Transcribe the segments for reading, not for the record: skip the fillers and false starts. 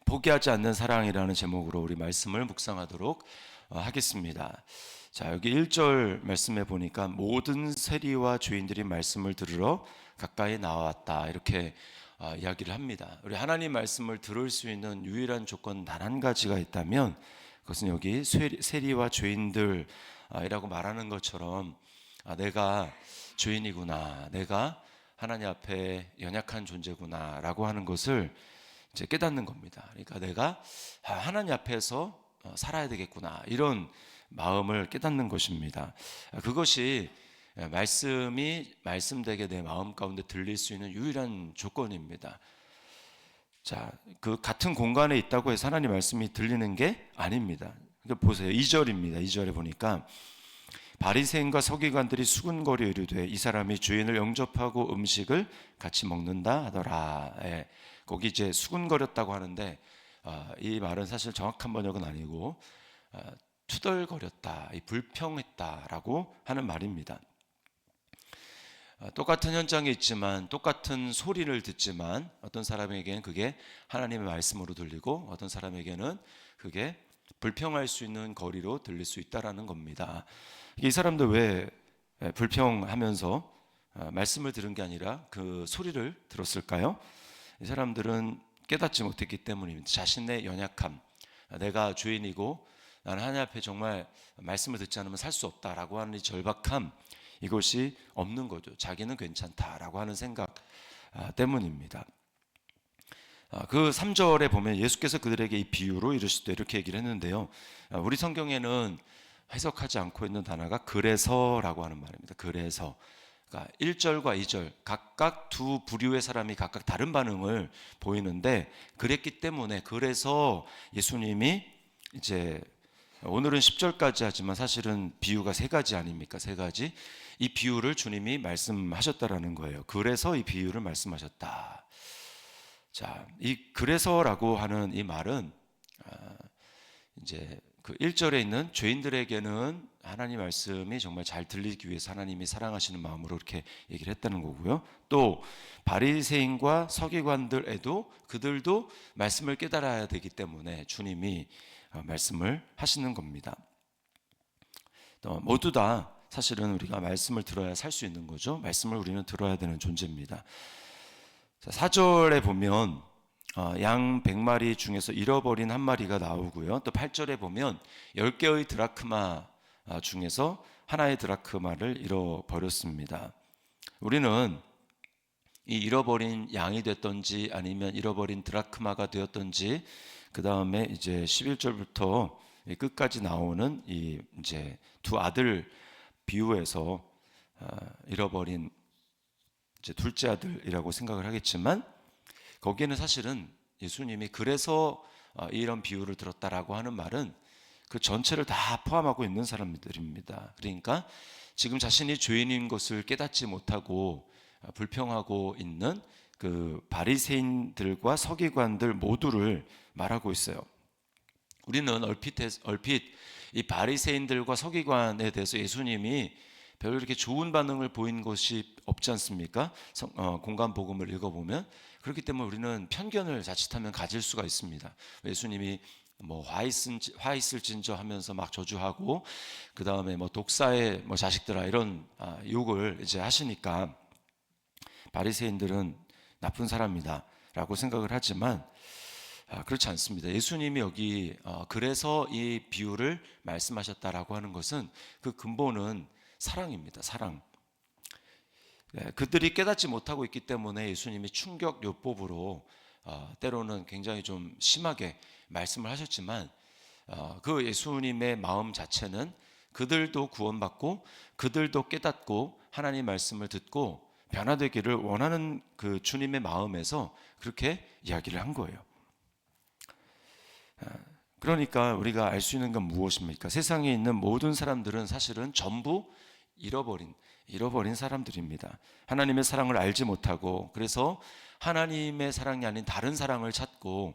포기하지 않는 사랑이라는 제목으로 우리 말씀을 묵상하도록 하겠습니다. 자, 여기 1절 말씀에 보니까 모든 세리와 죄인들이 말씀을 들으러 가까이 나왔다, 이렇게 이야기를 합니다. 우리 하나님 말씀을 들을 수 있는 유일한 조건 단 한 가지가 있다면 그것은 여기 세리와 죄인들이라고 말하는 것처럼 내가 죄인이구나, 내가 하나님 앞에 연약한 존재구나 라고 하는 것을 이제 깨닫는 겁니다. 그러니까 내가 하나님 앞에서 살아야 되겠구나, 이런 마음을 깨닫는 것입니다. 그것이 말씀이 말씀되게 내 마음 가운데 들릴 수 있는 유일한 조건입니다. 자, 그 같은 공간에 있다고 해서 하나님 말씀이 들리는 게 아닙니다. 그러니까 보세요. 2절입니다. 2절에 보니까 바리새인과 서기관들이 수군거려 이르되 이 사람이 주인을 영접하고 음식을 같이 먹는다 하더라. 예, 거기 이제 수군거렸다고 하는데 이 말은 사실 정확한 번역은 아니고 투덜거렸다, 불평했다라고 하는 말입니다. 똑같은 현장에 있지만 똑같은 소리를 듣지만 어떤 사람에게는 그게 하나님의 말씀으로 들리고 어떤 사람에게는 그게 불평할 수 있는 거리로 들릴 수 있다라는 겁니다. 이 사람들 왜 불평하면서 말씀을 들은 게 아니라 그 소리를 들었을까요? 이 사람들은 깨닫지 못했기 때문입니다. 자신의 연약함, 내가 죄인이고 나는 하나님 앞에 정말 말씀을 듣지 않으면 살 수 없다라고 하는 이 절박함, 이것이 없는 거죠. 자기는 괜찮다라고 하는 생각 때문입니다. 그 3절에 보면 예수께서 그들에게 이 비유로 이르시되 이렇게 얘기를 했는데요. 우리 성경에는 해석하지 않고 있는 단어가 그래서라고 하는 말입니다. 그래서. 그러니까 1절과 2절 각각 두 부류의 사람이 각각 다른 반응을 보이는데, 그랬기 때문에 그래서 예수님이 이제 오늘은 10절까지 하지만 사실은 비유가 세 가지 아닙니까? 세 가지. 이 비유를 주님이 말씀하셨다라는 거예요. 그래서 이 비유를 말씀하셨다. 자, 이 그래서라고 하는 이 말은 이제 그 1절에 있는 죄인들에게는 하나님 말씀이 정말 잘 들리기 위해서 하나님이 사랑하시는 마음으로 이렇게 얘기를 했다는 거고요. 또 바리새인과 서기관들에도 그들도 말씀을 깨달아야 되기 때문에 주님이 말씀을 하시는 겁니다. 또 모두 다 사실은 우리가 말씀을 들어야 살 수 있는 거죠. 말씀을 우리는 들어야 되는 존재입니다. 자, 4절에 보면 양 100마리 중에서 잃어버린 한 마리가 나오고요. 또 8절에 보면 10개의 드라크마 중에서 하나의 드라크마를 잃어버렸습니다. 우리는 이 잃어버린 양이 됐던지 아니면 잃어버린 드라크마가 되었던지, 그 다음에 이제 11절부터 끝까지 나오는 이 이제 두 아들 비유에서 잃어버린 이제 둘째 아들이라고 생각을 하겠지만, 거기에는 사실은 예수님이 그래서 이런 비유를 들었다라고 하는 말은 그 전체를 다 포함하고 있는 사람들입니다. 그러니까 지금 자신이 죄인인 것을 깨닫지 못하고 불평하고 있는 그 바리새인들과 서기관들 모두를 말하고 있어요. 우리는 얼핏 이 바리새인들과 서기관에 대해서 예수님이 별로 이렇게 좋은 반응을 보인 것이 없지 않습니까? 공간 복음을 읽어보면. 그렇기 때문에 우리는 편견을 자칫하면 가질 수가 있습니다. 예수님이 뭐 화 있을진저 하면서 막 저주하고, 그 다음에 뭐 독사의 뭐 자식들아 이런 욕을 이제 하시니까 바리새인들은 나쁜 사람이다라고 생각을 하지만 그렇지 않습니다. 예수님이 여기 그래서 이 비유를 말씀하셨다라고 하는 것은 그 근본은 사랑입니다. 사랑. 그들이 깨닫지 못하고 있기 때문에 예수님이 충격 요법으로 때로는 굉장히 좀 심하게 말씀을 하셨지만, 그 예수님의 마음 자체는 그들도 구원받고 그들도 깨닫고 하나님 말씀을 듣고 변화되기를 원하는 그 주님의 마음에서 그렇게 이야기를 한 거예요. 그러니까 우리가 알 수 있는 건 무엇입니까? 세상에 있는 모든 사람들은 사실은 전부 잃어버린 사람들입니다. 하나님의 사랑을 알지 못하고, 그래서 하나님의 사랑이 아닌 다른 사랑을 찾고,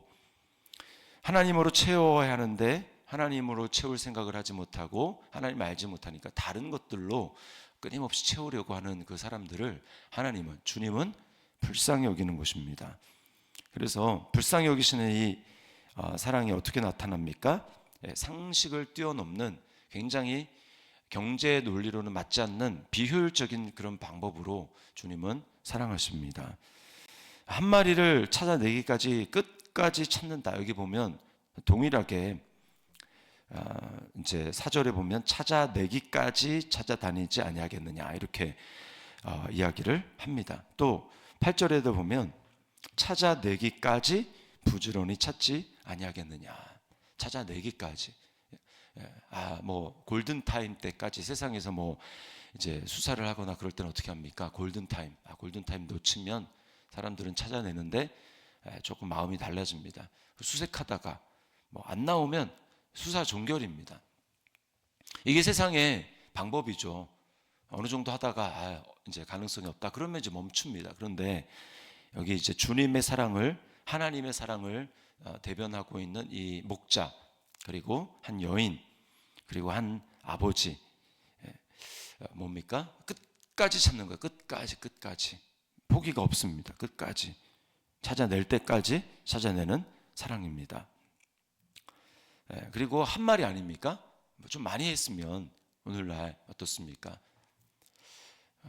하나님으로 채워야 하는데 하나님으로 채울 생각을 하지 못하고 하나님을 알지 못하니까 다른 것들로 끊임없이 채우려고 하는 그 사람들을 주님은 불쌍히 여기는 것입니다. 그래서 불쌍히 여기시는 이 사랑이 어떻게 나타납니까? 상식을 뛰어넘는 굉장히 경제 논리로는 맞지 않는 비효율적인 그런 방법으로 주님은 사랑하십니다. 한 마리를 찾아내기까지 끝까지 찾는다. 여기 보면 동일하게 이제 4절에 보면 찾아내기까지 찾아다니지 아니하겠느냐 이렇게 이야기를 합니다. 또 8절에도 보면 찾아내기까지 부지런히 찾지 아니하겠느냐. 찾아내기까지. 뭐 골든 타임 때까지 세상에서 뭐 이제 수사를 하거나 그럴 때는 어떻게 합니까? 골든 타임. 골든 타임 놓치면 사람들은 찾아내는데 조금 마음이 달라집니다. 수색하다가 뭐 안 나오면 수사 종결입니다. 이게 세상의 방법이죠. 어느 정도 하다가 이제 가능성이 없다. 그러면 이제 멈춥니다. 그런데 여기 이제 주님의 사랑을, 하나님의 사랑을 대변하고 있는 이 목자, 그리고 한 여인, 그리고 한 아버지, 뭡니까? 끝까지 찾는 거예요. 끝까지 포기가 없습니다. 끝까지 찾아낼 때까지 찾아내는 사랑입니다. 그리고 한 말이 아닙니까? 좀 많이 했으면 오늘날 어떻습니까?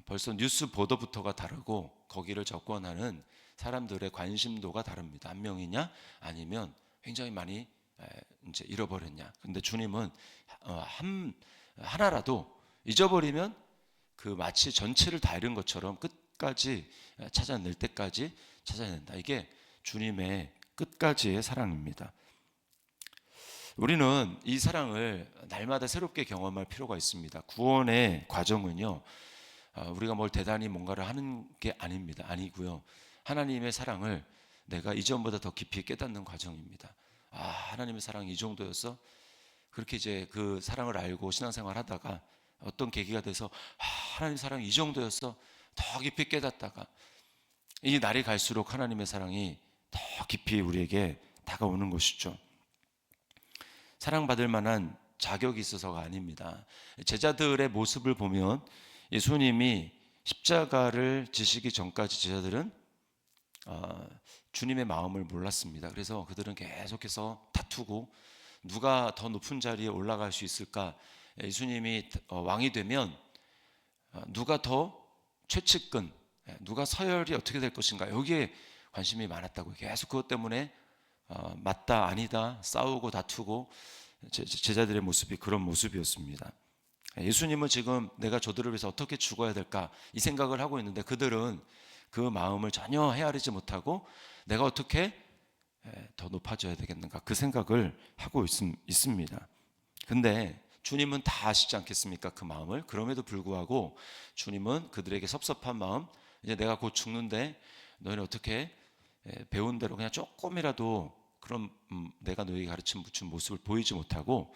벌써 뉴스 보도부터가 다르고 거기를 접근하는 사람들의 관심도가 다릅니다. 한 명이냐 아니면 굉장히 많이 이제 잃어버렸냐. 근데 주님은 하나라도 잊어버리면 그 마치 전체를 다 잃은 것처럼 끝까지 찾아낼 때까지 찾아낸다. 이게 주님의 끝까지의 사랑입니다. 우리는 이 사랑을 날마다 새롭게 경험할 필요가 있습니다. 구원의 과정은요, 우리가 뭘 대단히 뭔가를 하는 게 아닙니다. 아니고요. 하나님의 사랑을 내가 이전보다 더 깊이 깨닫는 과정입니다. 하나님의 사랑이 이 정도였어? 그렇게 이제 그 사랑을 알고 신앙생활 하다가 어떤 계기가 돼서 하나님 사랑이 이 정도였어? 더 깊이 깨닫다가 이 날이 갈수록 하나님의 사랑이 더 깊이 우리에게 다가오는 것이죠. 사랑받을 만한 자격이 있어서가 아닙니다. 제자들의 모습을 보면 예수님이 십자가를 지시기 전까지 제자들은 주님의 마음을 몰랐습니다. 그래서 그들은 계속해서 다투고 누가 더 높은 자리에 올라갈 수 있을까? 예수님이 왕이 되면 누가 더 최측근, 누가 서열이 어떻게 될 것인가? 여기에 관심이 많았다고. 계속 그것 때문에 맞다 아니다 싸우고 다투고 제자들의 모습이 그런 모습이었습니다. 예수님은 지금 내가 저들을 위해서 어떻게 죽어야 될까 이 생각을 하고 있는데 그들은 그 마음을 전혀 헤아리지 못하고 내가 어떻게 더 높아져야 되겠는가 그 생각을 하고 있습니다. 근데 주님은 다 아시지 않겠습니까? 그 마음을. 그럼에도 불구하고 주님은 그들에게 섭섭한 마음, 이제 내가 곧 죽는데 너희는 어떻게 배운 대로 그냥 조금이라도 그런 내가 너희에게 가르친 모습을 보이지 못하고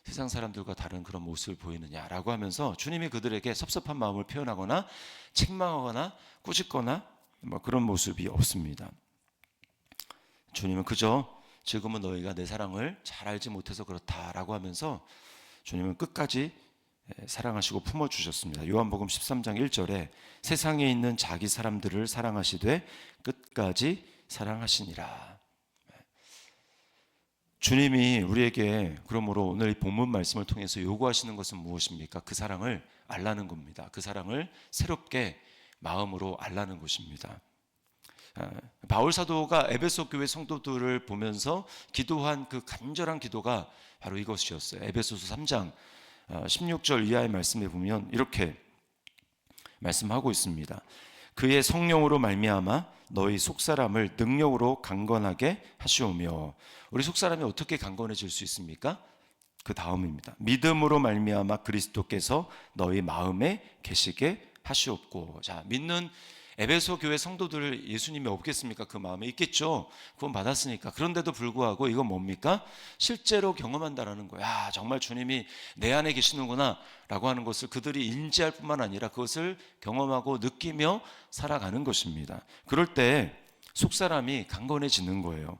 세상 사람들과 다른 그런 모습을 보이느냐라고 하면서 주님이 그들에게 섭섭한 마음을 표현하거나 책망하거나 꾸짖거나 뭐 그런 모습이 없습니다. 주님은 그저 지금은 너희가 내 사랑을 잘 알지 못해서 그렇다라고 하면서 주님은 끝까지 사랑하시고 품어주셨습니다. 요한복음 13장 1절에 세상에 있는 자기 사람들을 사랑하시되 끝까지 사랑하시니라. 주님이 우리에게 그러므로 오늘 이 본문 말씀을 통해서 요구하시는 것은 무엇입니까? 그 사랑을 알라는 겁니다. 그 사랑을 새롭게 마음으로 알라는 것입니다. 바울 사도가 에베소 교회 성도들을 보면서 기도한 그 간절한 기도가 바로 이것이었어요. 에베소서 3장 16절 이하의 말씀에 보면 이렇게 말씀하고 있습니다. 그의 성령으로 말미암아 너희 속사람을 능력으로 강건하게 하시오며. 우리 속사람이 어떻게 강건해질 수 있습니까? 그 다음입니다. 믿음으로 말미암아 그리스도께서 너희 마음에 계시게 하시옵고. 자, 믿는 에베소 교회 성도들 예수님이 없겠습니까? 그 마음에 있겠죠. 구원 받았으니까. 그런데도 불구하고 이건 뭡니까? 실제로 경험한다라는 거야. 정말 주님이 내 안에 계시는구나 라고 하는 것을 그들이 인지할 뿐만 아니라 그것을 경험하고 느끼며 살아가는 것입니다. 그럴 때 속사람이 강건해지는 거예요.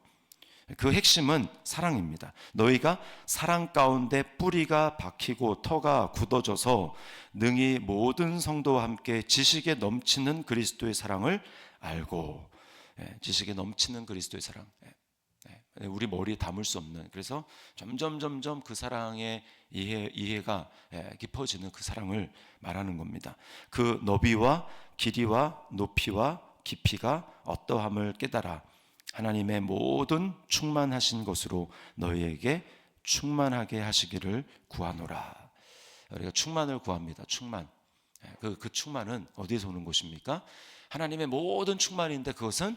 그 핵심은 사랑입니다. 너희가 사랑 가운데 뿌리가 박히고 터가 굳어져서 능히 모든 성도와 함께 지식에 넘치는 그리스도의 사랑을 알고. 지식에 넘치는 그리스도의 사랑. 우리 머리에 담을 수 없는, 그래서 점점 그 사랑의 이해가 깊어지는 그 사랑을 말하는 겁니다. 그 너비와 길이와 높이와 깊이가 어떠함을 깨달아 하나님의 모든 충만하신 것으로 너희에게 충만하게 하시기를 구하노라. 우리가 충만을 구합니다. 충만. 그 충만은 어디에서 오는 것입니까? 하나님의 모든 충만인데, 그것은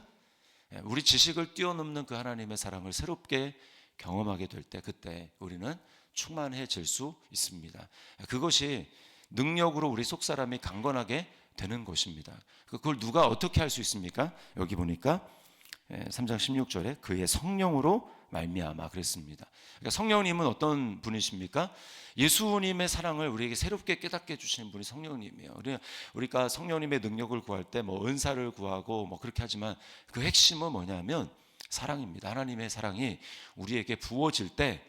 우리 지식을 뛰어넘는 그 하나님의 사랑을 새롭게 경험하게 될 때, 그때 우리는 충만해질 수 있습니다. 그것이 능력으로 우리 속사람이 강건하게 되는 것입니다. 그걸 누가 어떻게 할 수 있습니까? 여기 보니까 3장 16절에 그의 성령으로 말미암아 그랬습니다. 그러니까 성령님은 어떤 분이십니까? 예수님의 사랑을 우리에게 새롭게 깨닫게 해주시는 분이 성령님이에요. 우리가 성령님의 능력을 구할 때 뭐 은사를 구하고 뭐 그렇게 하지만 그 핵심은 뭐냐면 사랑입니다. 하나님의 사랑이 우리에게 부어질 때,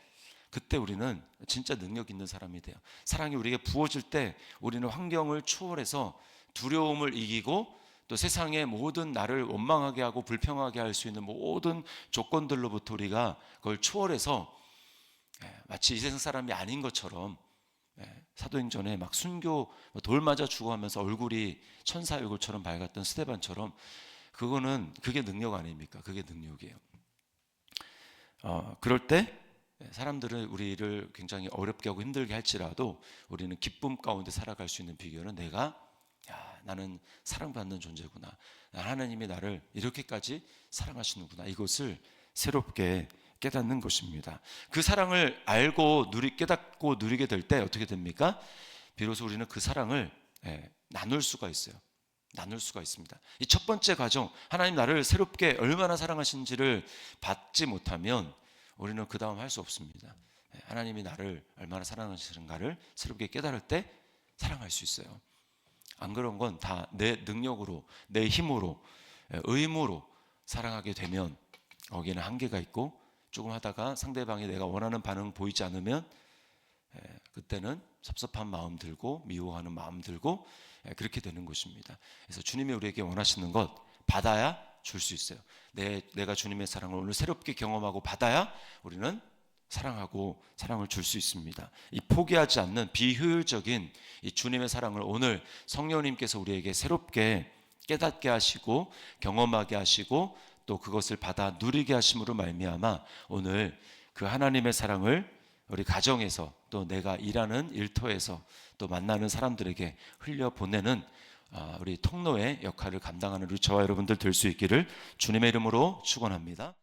그때 우리는 진짜 능력 있는 사람이 돼요. 사랑이 우리에게 부어질 때 우리는 환경을 초월해서 두려움을 이기고, 또 세상의 모든 나를 원망하게 하고 불평하게 할 수 있는 모든 조건들로부터 우리가 그걸 초월해서 마치 이 세상 사람이 아닌 것처럼, 사도행전에 막 순교 돌 맞아 죽어가면서 얼굴이 천사 얼굴처럼 밝았던 스데반처럼, 그게 능력 아닙니까? 그게 능력이에요. 그럴 때 사람들은 우리를 굉장히 어렵게 하고 힘들게 할지라도 우리는 기쁨 가운데 살아갈 수 있는 비결은 나는 사랑받는 존재구나, 하나님이 나를 이렇게까지 사랑하시는구나, 이것을 새롭게 깨닫는 것입니다. 그 사랑을 알고 깨닫고 누리게 될 때 어떻게 됩니까? 비로소 우리는 그 사랑을 나눌 수가 있어요. 나눌 수가 있습니다. 이 첫 번째 과정, 하나님 나를 새롭게 얼마나 사랑하신지를 받지 못하면 우리는 그 다음 할 수 없습니다. 하나님이 나를 얼마나 사랑하시는가를 새롭게 깨달을 때 사랑할 수 있어요. 안 그런 건 다 내 능력으로, 내 힘으로, 의무로 사랑하게 되면 거기에는 한계가 있고, 조금 하다가 상대방이 내가 원하는 반응 보이지 않으면 그때는 섭섭한 마음 들고 미워하는 마음 들고 그렇게 되는 것입니다. 그래서 주님이 우리에게 원하시는 것 받아야 줄 수 있어요. 내가 주님의 사랑을 오늘 새롭게 경험하고 받아야 우리는 사랑하고 사랑을 줄 수 있습니다. 이 포기하지 않는 비효율적인 이 주님의 사랑을 오늘 성령님께서 우리에게 새롭게 깨닫게 하시고 경험하게 하시고 또 그것을 받아 누리게 하심으로 말미암아 오늘 그 하나님의 사랑을 우리 가정에서, 또 내가 일하는 일터에서, 또 만나는 사람들에게 흘려보내는 우리 통로의 역할을 감당하는 우리 저와 여러분들 될 수 있기를 주님의 이름으로 축원합니다.